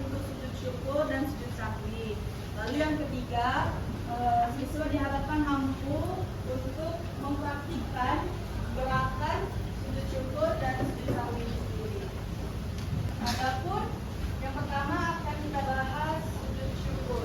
untuk sujud syukur dan sujud sahwi. Lalu yang ketiga, siswa diharapkan mampu untuk mempraktikkan gerakan sujud syukur dan sujud sahwi sendiri. Adapun yang pertama akan kita bahas sujud syukur.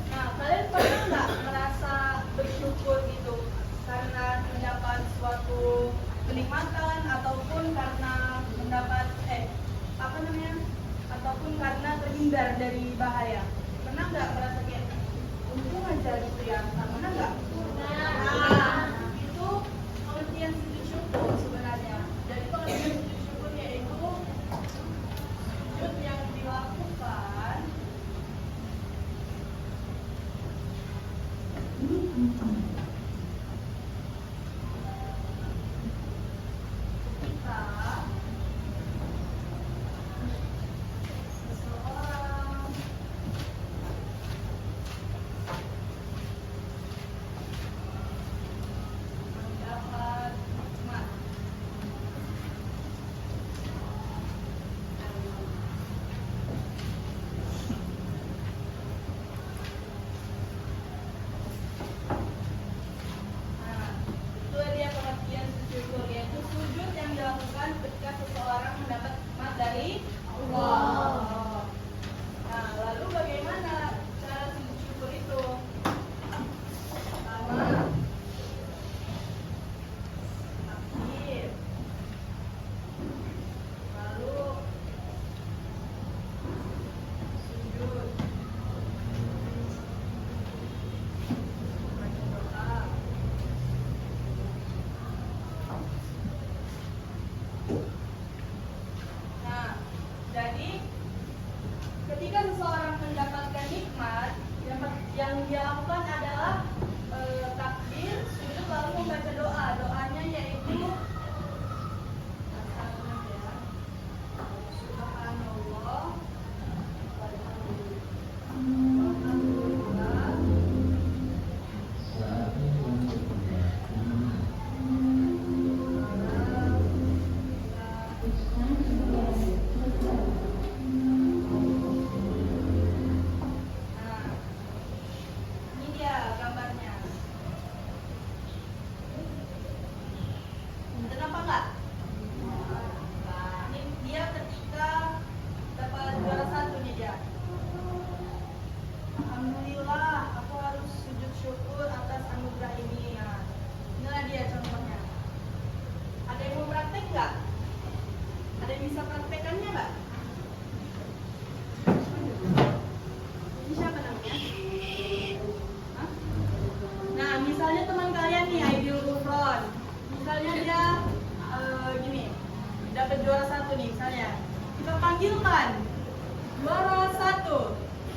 Nah, kalian pernah nggak merasa bersyukur gitu karena mendapat suatu kenikmatan ataupun karena mendapat ataupun karena terhindar dari bahaya? Pernah nggak merasa kayak untung aja gitu ya? Pernah nggak? Nah, itu pengertian sujud syukur sebenarnya. Jadi pengertian sujud syukur yaitu sujud yang dilakukan ketika seseorang mendapat nikmat. Nah, itu dia pengertian sujud syukur, yaitu sujud yang dilakukan ketika seseorang mendapat nikmat dari Allah. Nah, lalu bagaimana cara sujud syukur itu? Pertama, takbir. Lalu sujud. Baca doa. Nah, jadi ketika seseorang mendapatkan nikmat, yang dia lakukan adalah takbir, sujud, lalu membaca doa. Doanya yaitu Subhanallah, walhamdulillah, Nah, ini dia gambarnya. Bener apa enggak? Nah, ini dia ketika dapat juara 1 nih dia. Alhamdulillah, aku harus sujud syukur atas anugerah ini. Nah, inilah dia contohnya. Ada yang mau praktek nggak? Ada yang bisa praktekannya nggak? Ini siapa namanya? Hah? Nah, misalnya teman kalian nih, Aidil Gufron. Misalnya dia gini, dapat juara 1 nih misalnya. Kita panggilkan juara 1,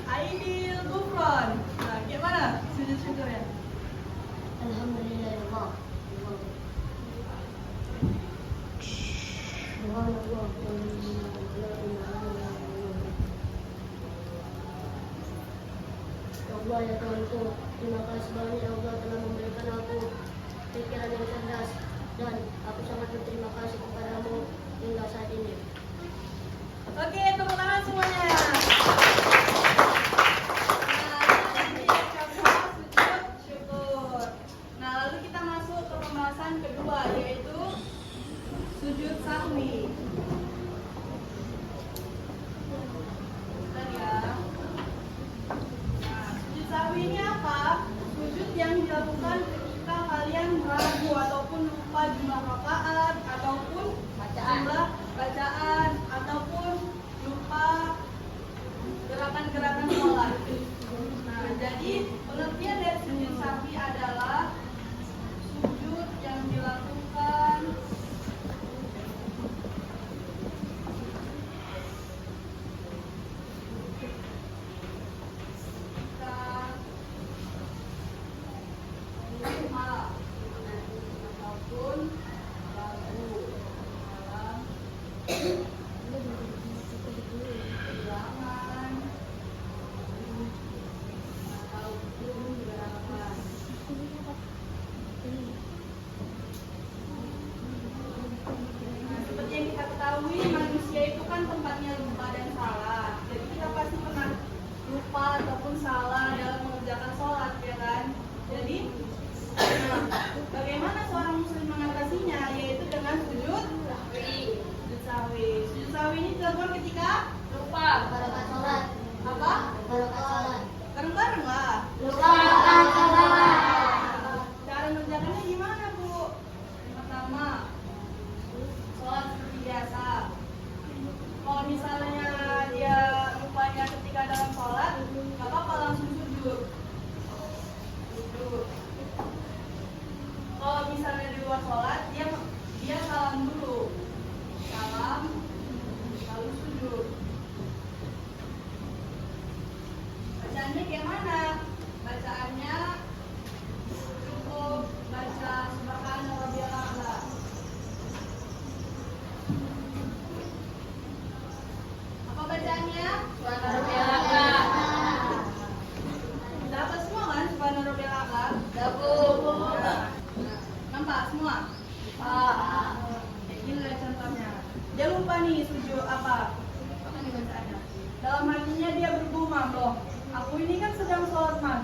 Aidil Gufron. Nah, gimana sujud syukurnya? Alhamdulillah. Allah ya Tuhanku, terima kasih banyak Allah telah memberikan aku pikiran yang cerdas dan aku sangat berterima kasih kepadamu hingga saat ini. Oke, tepuk tangan semuanya. Nah, ini dia contoh sujud syukur. Nah, lalu kita masuk ke pembahasan kedua, yaitu sujud sahwi. Bentar ya. Nah, sujud sahwi ini apa? Sujud yang dilakukan ketika kalian ragu ataupun lupa jumlah rakaat ataupun jumlah bacaan ataupun lupa gerakan-gerakan sholat. Nah, jadi pengertian dari sujud sahwi adalah sujud yang dilakukan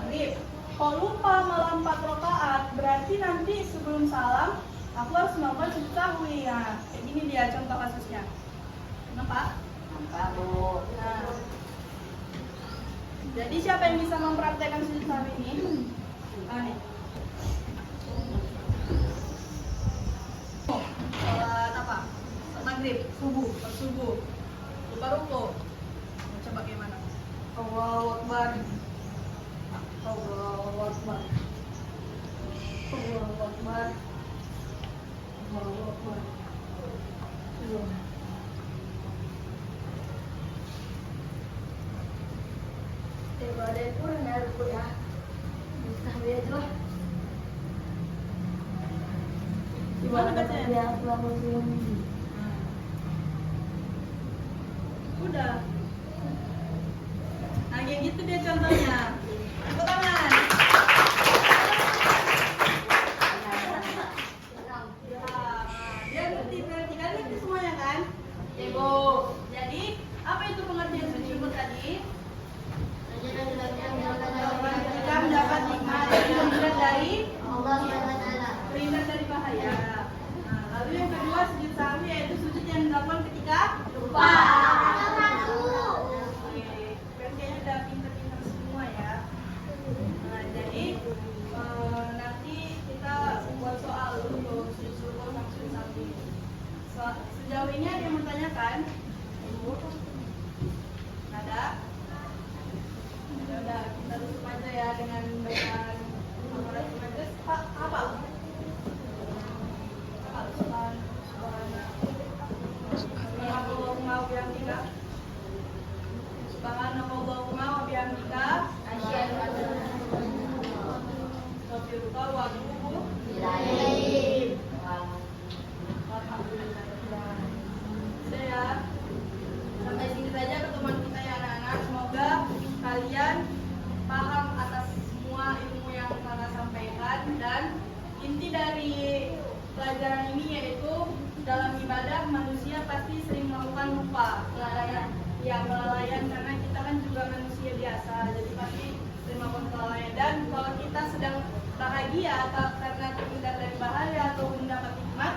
maghrib. Kalau lupa malam 4 rakaat, berarti nanti sebelum salam aku harus melakukan sujud sahwi. Nah, kayak gini dia contoh kasusnya. Kenapa? Kamu. Nah, jadi siapa yang bisa mempraktekkan sujud sahwi ini? Ah, nih. Salat apa? Salat maghrib, subuh, subuh. Lupa ruko. Baca bagaimana? Allahu Akbar. Allahu Akbar. Allahu Akbar. Allahu Akbar. Ibadah itu benar ya. Bisa aja lah. Gimana bacanya? Ya, selamat siang. Udah. Nah, kayak gitu dia contohnya. Tepuk tangan. Dia ngerti berarti kan ngerti semuanya kan? Ibu. Jadi apa itu pengertian sujud syukur tadi? Kita mendapat nikmat dan dari Allah SWT. perintah dari bahaya. Nah, lalu yang kedua sujud sahwi yaitu sujud yang dilakukan ketika lupa. Oke, kan kayaknya udah pinter-pinter semua ya. Nah, jadi nanti kita buat soal untuk sujud syukur sama sujud sahwi. Sejauh ini ada yang bertanyakan? Ada? Ya udah, kita tutup aja ya dengan bacaan Al-Qur'an Majlis. Pak, apa? Subhanallahumma wa bihamdika. Subhanallahumma wa bihamdika. Asyhadu an la ilaha illallah wa atubu ilaik. Alhamdulillah. Sudah ya. Sampai sini saja pertemuan kita ya anak-anak. Semoga kalian paham atas semua ilmu yang kakak sampaikan, dan inti dari pelajaran ini yaitu dalam ibadah manusia pasti sering melakukan lupa, kelalaian karena kita kan juga manusia biasa, jadi pasti sering melakukan kelalaian. Dan kalau kita sedang bahagia atau karena terhindar dari bahaya atau mendapat nikmat,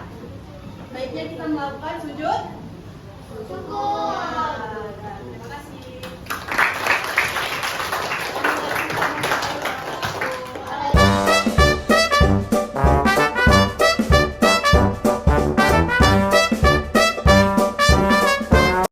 baiknya kita melakukan sujud syukur. Terima kasih.